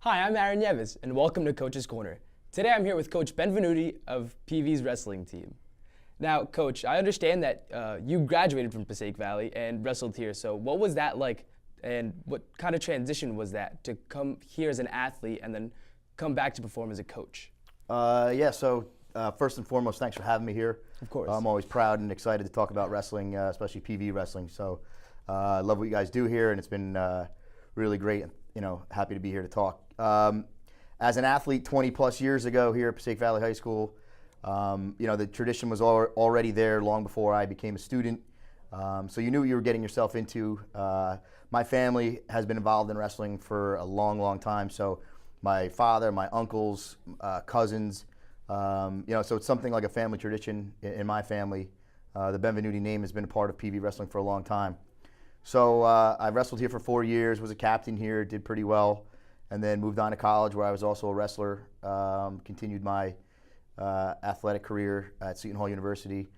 Hi, I'm Aaron Neives, and welcome to Coach's Corner. Today I'm here with Coach Benvenuti of PV's wrestling team. Now, Coach, I understand that you graduated from Passaic Valley and wrestled here, so what was that like, and what kind of transition was that to come here as an athlete and then come back to perform as a coach? First and foremost, thanks for having me here. Of course. I'm always proud and excited to talk about wrestling, especially PV wrestling. So I love what you guys do here, and it's been really great. Happy to be here to talk. As an athlete 20 plus years ago here at Passaic Valley High School, the tradition was already there long before I became a student. So you knew what you were getting yourself into. My family has been involved in wrestling for a long, long time. So my father, my uncles, cousins, so it's something like a family tradition in my family. The Benvenuti name has been a part of PV wrestling for a long time. So I wrestled here for 4 years, was a captain here, did pretty well, and then moved on to college where I was also a wrestler, continued my athletic career at Seton Hall University,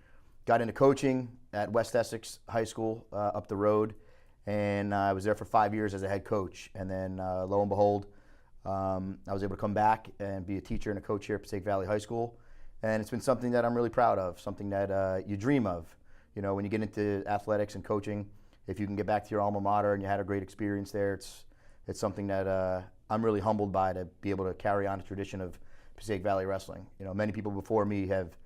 got into coaching at West Essex High School up the road, and I was there for 5 years as a head coach. And then lo and behold, I was able to come back and be a teacher and a coach here at Passaic Valley High School. And it's been something that I'm really proud of, something that you dream of. When you get into athletics and coaching, if you can get back to your alma mater and you had a great experience there, it's something that I'm really humbled by, to be able to carry on the tradition of Passaic Valley Wrestling. Many people before me have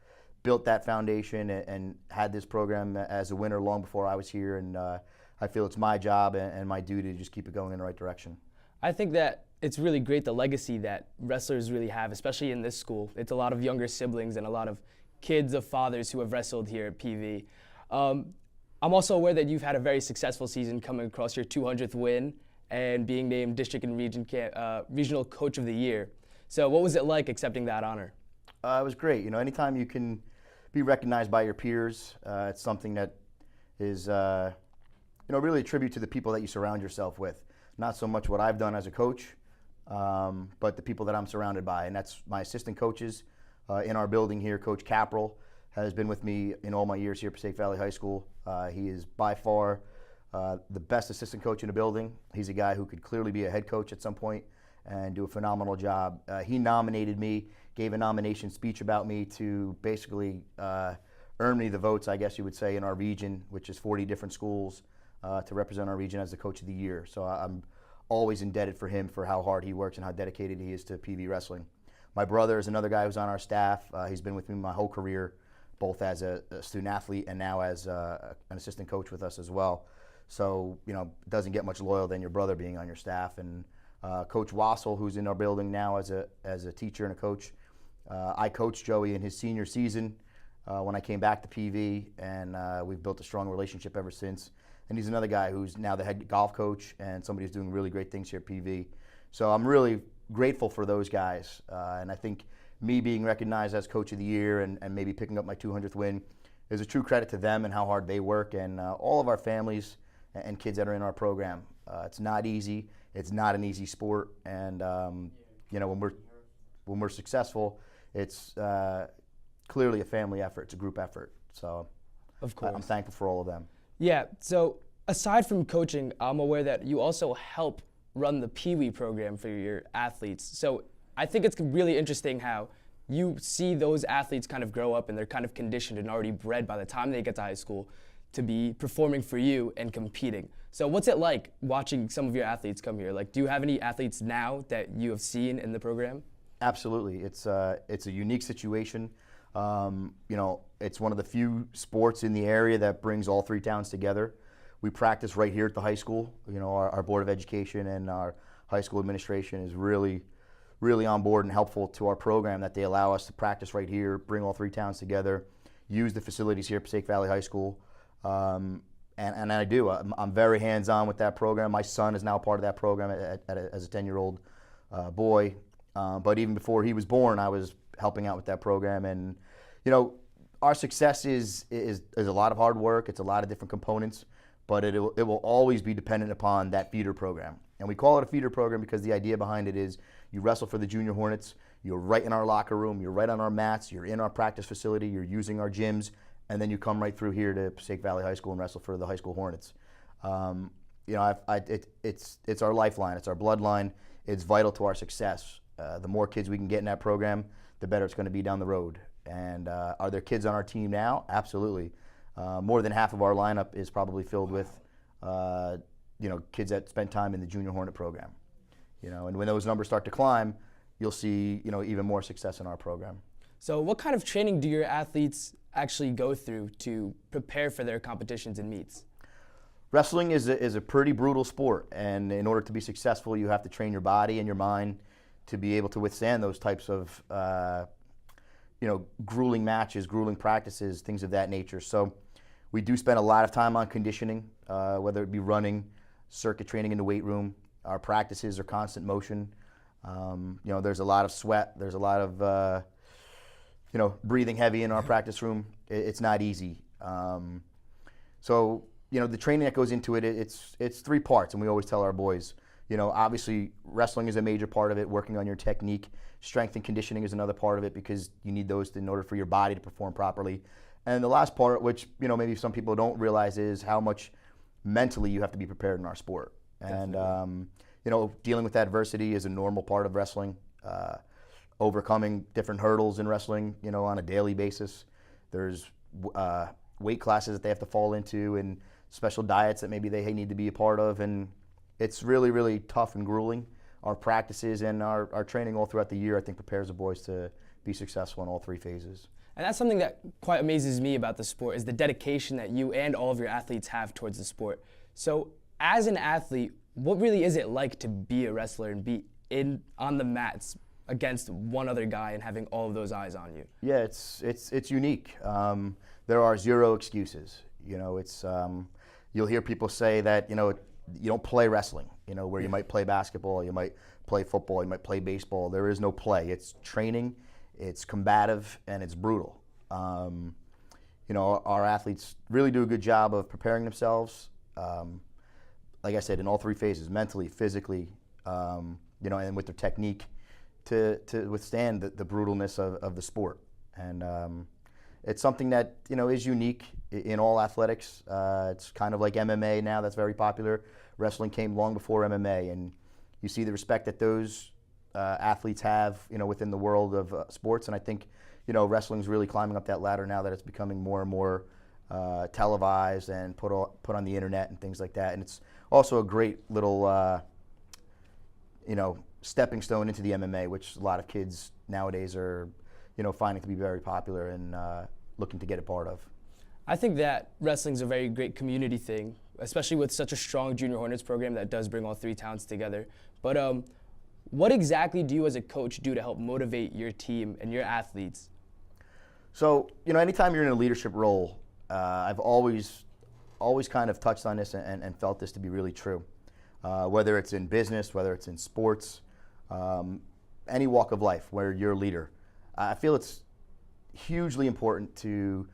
built that foundation and had this program as a winner long before I was here, and I feel it's my job and my duty to just keep it going in the right direction. I think that it's really great, the legacy that wrestlers really have, especially in this school. It's a lot of younger siblings and a lot of kids of fathers who have wrestled here at PV. I'm also aware that you've had a very successful season, coming across your 200th win and being named District and Regional Coach of the Year. So what was it like accepting that honor? It was great. Anytime you can be recognized by your peers, it's something that is really a tribute to the people that you surround yourself with. Not so much what I've done as a coach, but the people that I'm surrounded by, and that's my assistant coaches in our building here. Coach Capral has been with me in all my years here at Passaic Valley High School. He is by far the best assistant coach in the building. He's a guy who could clearly be a head coach at some point and do a phenomenal job. He nominated me, gave a nomination speech about me to basically earn me the votes, I guess you would say, in our region, which is 40 different schools, to represent our region as the Coach of the Year. So I'm always indebted for him for how hard he works and how dedicated he is to PV wrestling. My brother is another guy who's on our staff. He's been with me my whole career, both as a student athlete and now as an assistant coach with us as well. So, it doesn't get much loyal than your brother being on your staff. And Coach Wassel, who's in our building now as a teacher and a coach. I coached Joey in his senior season when I came back to PV, and we've built a strong relationship ever since. And he's another guy who's now the head golf coach and somebody who's doing really great things here at PV. So I'm really grateful for those guys. And I think me being recognized as Coach of the Year and maybe picking up my 200th win is a true credit to them and how hard they work, and all of our families and kids that are in our program. It's not easy. It's not an easy sport. And when we're successful, it's clearly a family effort. It's a group effort. So Of course. I'm thankful for all of them. Yeah, so aside from coaching, I'm aware that you also help run the Pee Wee program for your athletes. So I think it's really interesting how you see those athletes kind of grow up and they're kind of conditioned and already bred by the time they get to high school to be performing for you and competing. So what's it like watching some of your athletes come here? Like, do you have any athletes now that you have seen in the program? Absolutely. It's a unique situation. It's one of the few sports in the area that brings all three towns together. We practice right here at the high school. Our Board of Education and our high school administration is really on board and helpful to our program, that they allow us to practice right here, bring all three towns together, use the facilities here at Passaic Valley High School. And I do. I'm very hands-on with that program. My son is now part of that program as a 10-year-old boy. But even before he was born, I was helping out with that program. And our success is a lot of hard work. It's a lot of different components, but it will always be dependent upon that feeder program. And we call it a feeder program because the idea behind it is you wrestle for the Junior Hornets, you're right in our locker room, you're right on our mats, you're in our practice facility, you're using our gyms, and then you come right through here to Passaic Valley High School and wrestle for the high school Hornets. It's our lifeline, it's our bloodline. it's vital to our success. The more kids we can get in that program, the better it's going to be down the road. And are there kids on our team now? Absolutely. More than half of our lineup is probably filled with kids that spent time in the Junior Hornet program. And when those numbers start to climb, you'll see even more success in our program. So what kind of training do your athletes actually go through to prepare for their competitions and meets? Wrestling is a pretty brutal sport, and in order to be successful, you have to train your body and your mind to be able to withstand those types of grueling matches, grueling practices, things of that nature. So we do spend a lot of time on conditioning, whether it be running, circuit training in the weight room. Our practices are constant motion. There's a lot of sweat. There's a lot of breathing heavy in our practice room. It's not easy. So the training that goes into it, it's three parts, and we always tell our boys, obviously wrestling is a major part of it, working on your technique. Strength and conditioning is another part of it because you need those in order for your body to perform properly. And the last part, which maybe some people don't realize, is how much mentally you have to be prepared in our sport. Definitely. And dealing with adversity is a normal part of wrestling. Overcoming different hurdles in wrestling, on a daily basis. There's weight classes that they have to fall into and special diets that maybe they need to be a part of, and it's really, really tough and grueling. Our practices and our training all throughout the year, I think, prepares the boys to be successful in all three phases. And that's something that quite amazes me about the sport, is the dedication that you and all of your athletes have towards the sport. So as an athlete, what really is it like to be a wrestler and be on the mats against one other guy and having all of those eyes on you? Yeah, it's unique. There are zero excuses. You'll hear people say that you don't play wrestling. Where you might play basketball, you might play football, you might play baseball. There is no play. It's training, it's combative, and it's brutal. Our athletes really do a good job of preparing themselves. Like I said, in all three phases: mentally, physically, and with their technique, to withstand the brutalness of the sport. And it's something that is unique in all athletics. It's kind of like MMA now, that's very popular. Wrestling came long before MMA, and you see the respect that those athletes have within the world of sports. And I think wrestling's really climbing up that ladder now that it's becoming more and more televised and put on the internet and things like that. And it's also a great little stepping stone into the MMA, which a lot of kids nowadays are finding to be very popular and looking to get a part of. I think that wrestling's a very great community thing, especially with such a strong Junior Hornets program that does bring all three talents together. But what exactly do you as a coach do to help motivate your team and your athletes? So, anytime you're in a leadership role, I've always kind of touched on this and felt this to be really true. Whether it's in business, whether it's in sports, any walk of life where you're a leader, I feel it's hugely important to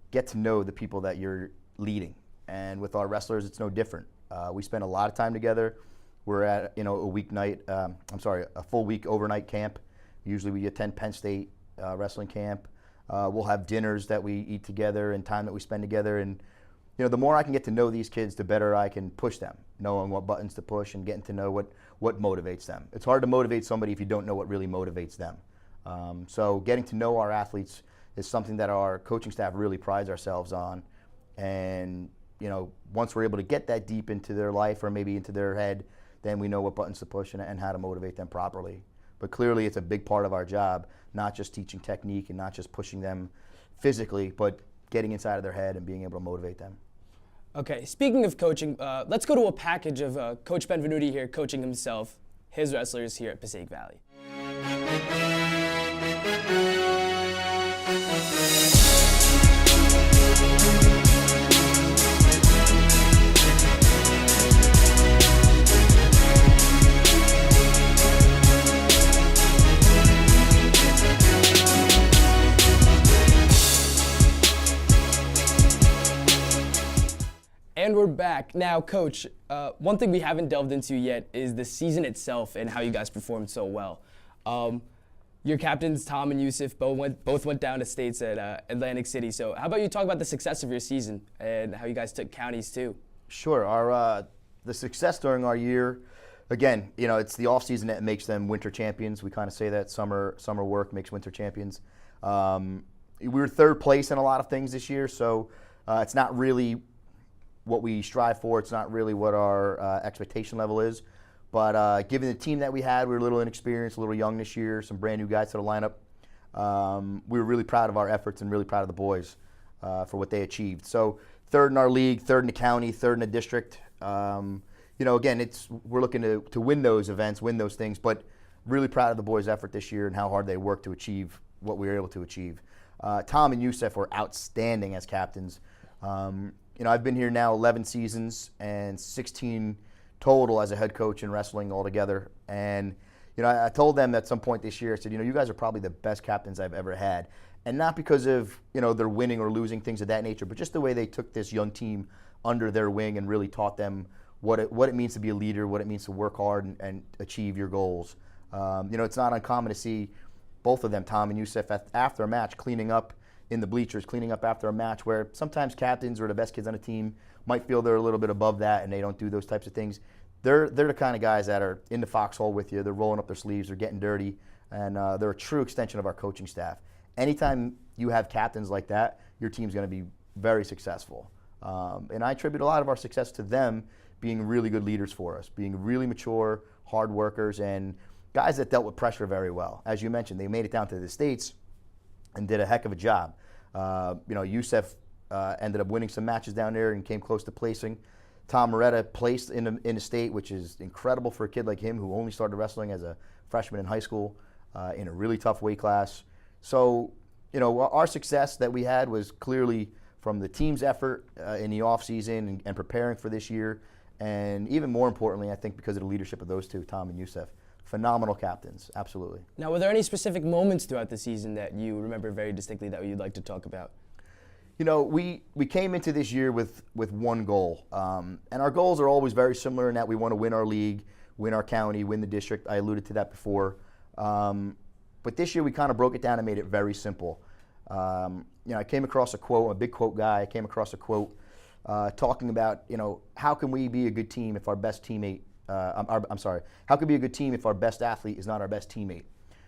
get to know the people that you're leading. And with our wrestlers, it's no different. We spend a lot of time together. We're at a full week overnight camp. Usually we attend Penn State wrestling camp. We'll have dinners that we eat together and time that we spend together. And the more I can get to know these kids, the better I can push them, knowing what buttons to push and getting to know what motivates them. It's hard to motivate somebody if you don't know what really motivates them. So getting to know our athletes is something that our coaching staff really prides ourselves on. And once we're able to get that deep into their life or maybe into their head, then we know what buttons to push and how to motivate them properly. But clearly it's a big part of our job, not just teaching technique and not just pushing them physically, but getting inside of their head and being able to motivate them. Okay, speaking of coaching, let's go to a package of Coach Benvenuti here coaching himself, his wrestlers here at Passaic Valley. And we're back. Now, Coach, one thing we haven't delved into yet is the season itself and how you guys performed so well. Your captains, Tom and Yusuf, both went down to states at Atlantic City. So how about you talk about the success of your season and how you guys took counties too? Sure. The success during our year again, it's the offseason that makes them winter champions. We kind of say that summer work makes winter champions. We were third place in a lot of things this year, so it's not really what we strive for. It's not really what our expectation level is. But given the team that we had, we were a little inexperienced, a little young this year, some brand new guys to the lineup. We were really proud of our efforts and really proud of the boys for what they achieved. So third in our league, third in the county, third in the district. Again, we're looking to win those events, win those things, but really proud of the boys' effort this year and how hard they worked to achieve what we were able to achieve. Tom and Youssef were outstanding as captains. I've been here now 11 seasons and 16 total as a head coach in wrestling altogether. And, I told them at some point this year, I said, you guys are probably the best captains I've ever had. And not because of, their winning or losing, things of that nature, but just the way they took this young team under their wing and really taught them what it means to be a leader, what it means to work hard and achieve your goals. It's not uncommon to see both of them, Tom and Youssef, after a match, cleaning up in the bleachers, cleaning up after a match, where sometimes captains or the best kids on a team might feel they're a little bit above that and they don't do those types of things. They're the kind of guys that are in the foxhole with you. They're rolling up their sleeves, they're getting dirty, and they're a true extension of our coaching staff. Anytime you have captains like that, your team's going to be very successful. And I attribute a lot of our success to them being really good leaders for us, being really mature, hard workers, and guys that dealt with pressure very well. As you mentioned, they made it down to the States and did a heck of a job. Youssef ended up winning some matches down there and came close to placing. Tom Moretta placed in the state, which is incredible for a kid like him who only started wrestling as a freshman in high school in a really tough weight class. So, our success that we had was clearly from the team's effort in the offseason and preparing for this year. And even more importantly, I think because of the leadership of those two, Tom and Youssef. Phenomenal captains, absolutely. Now, were there any specific moments throughout the season that you remember very distinctly that you'd like to talk about? We came into this year with one goal. And our goals are always very similar in that we want to win our league, win our county, win the district. I alluded to that before. But this year we kind of broke it down and made it very simple. I came across a quote, I'm a big quote guy. I came across a quote talking about, how can we be a good team if our best teammate, how can we be a good team if our best athlete is not our best teammate?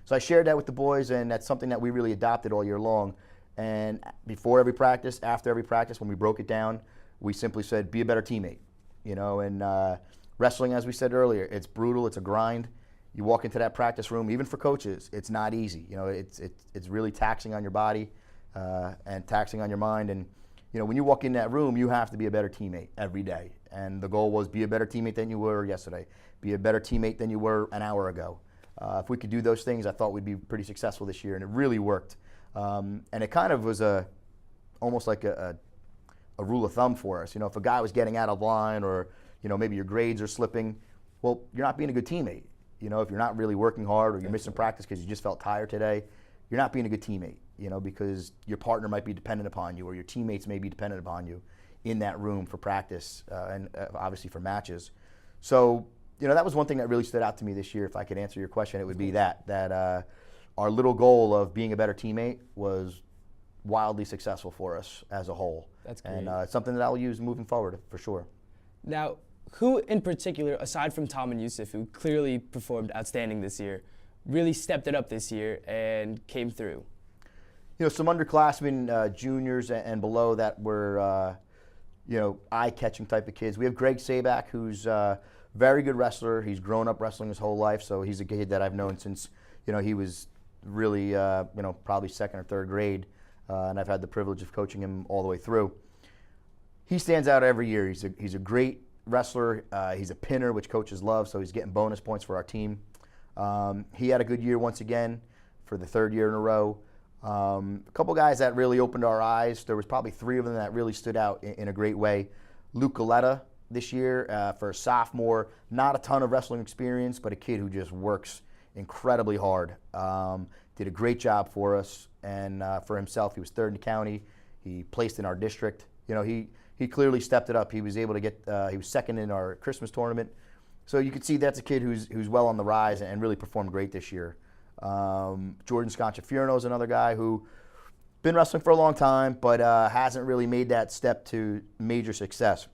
So I shared that with the boys, and that's something that we really adopted all year long. And before every practice, after every practice, when we broke it down, we simply said, be a better teammate. And wrestling, as we said earlier, it's brutal, it's a grind. You walk into that practice room, even for coaches, it's not easy. It's really taxing on your body and taxing on your mind. And when you walk in that room, you have to be a better teammate every day. And the goal was be a better teammate than you were yesterday. Be a better teammate than you were an hour ago. If we could do those things, I thought we'd be pretty successful this year, and it really worked. And it kind of was almost like a rule of thumb for us. If a guy was getting out of line or maybe your grades are slipping, well, you're not being a good teammate. If you're not really working hard or you're missing practice because you just felt tired today, you're not being a good teammate, because your partner might be dependent upon you or your teammates may be dependent upon you in that room for practice and obviously for matches. So, that was one thing that really stood out to me this year. If I could answer your question, it would be that our little goal of being a better teammate was wildly successful for us as a whole. That's great. And it's something that I'll use moving forward for sure. Now, who in particular, aside from Tom and Youssef, who clearly performed outstanding this year, really stepped it up this year and came through? Some underclassmen, juniors and below that were, eye-catching type of kids. We have Greg Sabak, who's a very good wrestler. He's grown up wrestling his whole life, so he's a kid that I've known since, he was really, probably second or third grade, and I've had the privilege of coaching him all the way through. He stands out every year. He's a great wrestler. He's a pinner, which coaches love, so he's getting bonus points for our team. He had a good year once again for the third year in a row. A couple guys that really opened our eyes. There was probably three of them that really stood out in a great way. Luke Galetta this year for a sophomore, not a ton of wrestling experience, but a kid who just works incredibly hard. Did a great job for us, and for himself, he was third in the county. He placed in our district. He clearly stepped it up. He was able to get. He was second in our Christmas tournament. So you can see that's a kid who's well on the rise and really performed great this year. Jordan Sconchafierno is another guy who been wrestling for a long time, but hasn't really made that step to major success.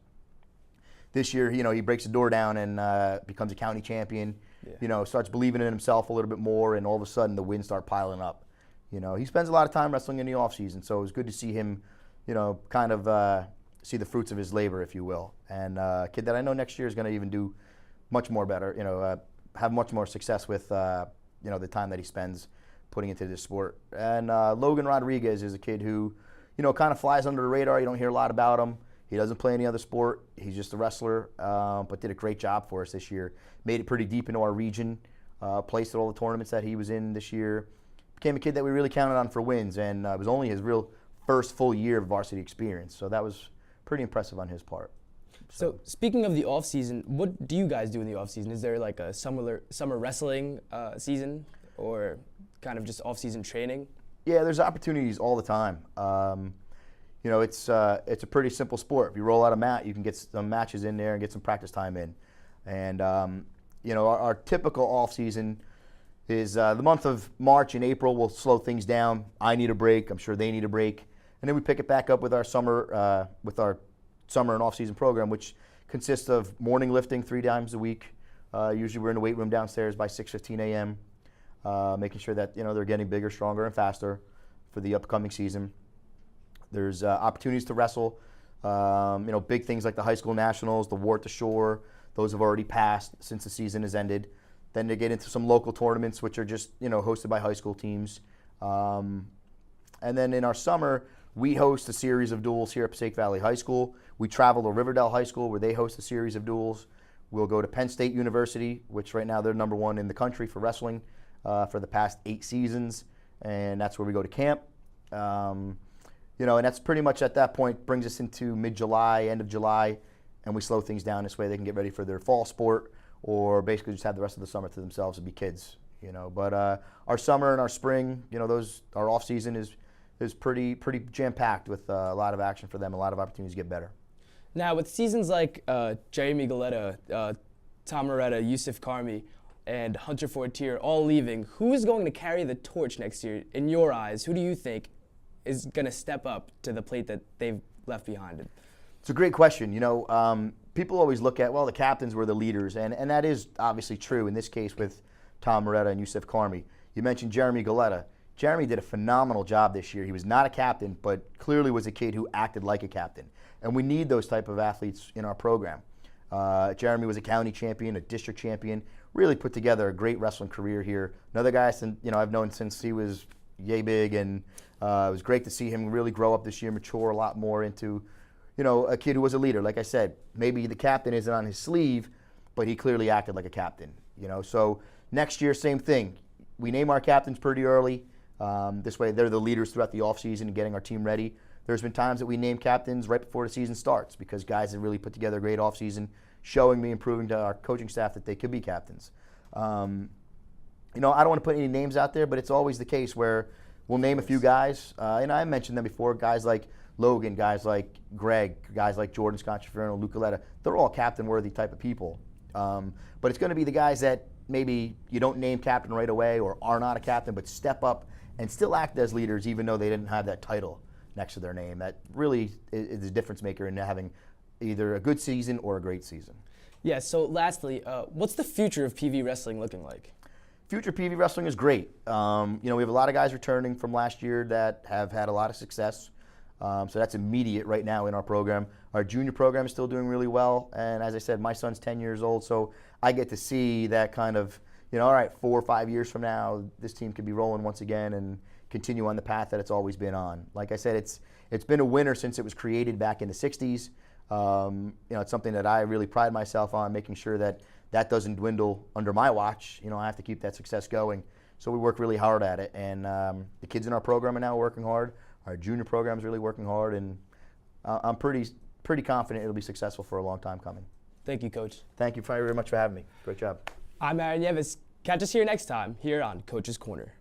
this year, he breaks the door down and becomes a county champion. Yeah. Starts believing in himself a little bit more, and all of a sudden the wins start piling up. He spends a lot of time wrestling in the off season, so it was good to see him, kind of see the fruits of his labor, if you will. And a kid that I know next year is going to even do much more better, have much more success with, the time that he spends putting into this sport. And Logan Rodriguez is a kid who, kind of flies under the radar. You don't hear a lot about him. He doesn't play any other sport. He's just a wrestler, but did a great job for us this year. Made it pretty deep into our region, placed at all the tournaments that he was in this year. Became a kid that we really counted on for wins, and it was only his real first full year of varsity experience. So that was pretty impressive on his part. So speaking of the off season, what do you guys do in the off season? Is there like a summer wrestling season, or kind of just off season training? Yeah, there's opportunities all the time. It's a pretty simple sport. If you roll out a mat, you can get some matches in there and get some practice time in. And our typical off season is the month of March and April. We'll slow things down. I need a break. I'm sure they need a break, and then we pick it back up with our summer and off season program, which consists of morning lifting 3 times a week. Usually we're in the weight room downstairs by 6:15 a.m. Making sure that they're getting bigger, stronger, and faster for the upcoming season. There's opportunities to wrestle. Big things like the high school nationals, the War at the Shore. Those have already passed since the season has ended. Then they get into some local tournaments, which are just hosted by high school teams. And then in our summer, we host a series of duels here at Passaic Valley High School. We travel to Riverdale High School, where they host a series of duels. We'll go to Penn State University, which right now they're #1 in the country for wrestling for the past 8 seasons, and that's where we go to camp. And that's pretty much at that point brings us into mid-July, end of July, and we slow things down this way they can get ready for their fall sport, or basically just have the rest of the summer to themselves and be kids. But our summer and our spring, our off season is pretty jam-packed with a lot of action for them, a lot of opportunities to get better. Now, with seasons like Jeremy Galetta, Tom Moretta, Yusuf Karmi, and Hunter Fortier all leaving, who is going to carry the torch next year in your eyes? Who do you think is going to step up to the plate that they've left behind? It's a great question. People always look at, the captains were the leaders, and that is obviously true in this case with Tom Moretta and Yusuf Karmi. You mentioned Jeremy Galetta. Jeremy did a phenomenal job this year. He was not a captain, but clearly was a kid who acted like a captain. And we need those type of athletes in our program. Jeremy was a county champion, a district champion, really put together a great wrestling career here. Another guy I've known since he was yay big, and it was great to see him really grow up this year, mature a lot more into a kid who was a leader. Like I said, maybe the captain isn't on his sleeve, but he clearly acted like a captain. So next year, same thing. We name our captains pretty early. This way, they're the leaders throughout the offseason and getting our team ready. There's been times that we name captains right before the season starts because guys have really put together a great offseason, showing me and proving to our coaching staff that they could be captains. I don't want to put any names out there, but it's always the case where we'll name a few guys. I mentioned them before, guys like Logan, guys like Greg, guys like Jordan Sconchaferno, Luke Galetta. They're all captain-worthy type of people. But it's going to be the guys that maybe you don't name captain right away or are not a captain, but step up and still act as leaders even though they didn't have that title next to their name. That really is a difference maker in having either a good season or a great season. Yeah, so lastly, what's the future of PV wrestling looking like? Future PV wrestling is great. We have a lot of guys returning from last year that have had a lot of success. So that's immediate right now in our program. Our junior program is still doing really well. And as I said, my son's 10 years old, so I get to see that kind of, all right, 4 or 5 years from now, this team could be rolling once again and continue on the path that it's always been on. Like I said, it's been a winner since it was created back in the 60s. It's something that I really pride myself on, making sure that that doesn't dwindle under my watch. I have to keep that success going. So we work really hard at it. And the kids in our program are now working hard. Our junior program is really working hard. And I'm pretty confident it'll be successful for a long time coming. Thank you, Coach. Thank you very much for having me. Great job. I'm Aaron Neives. Catch us here next time, here on Coach's Corner.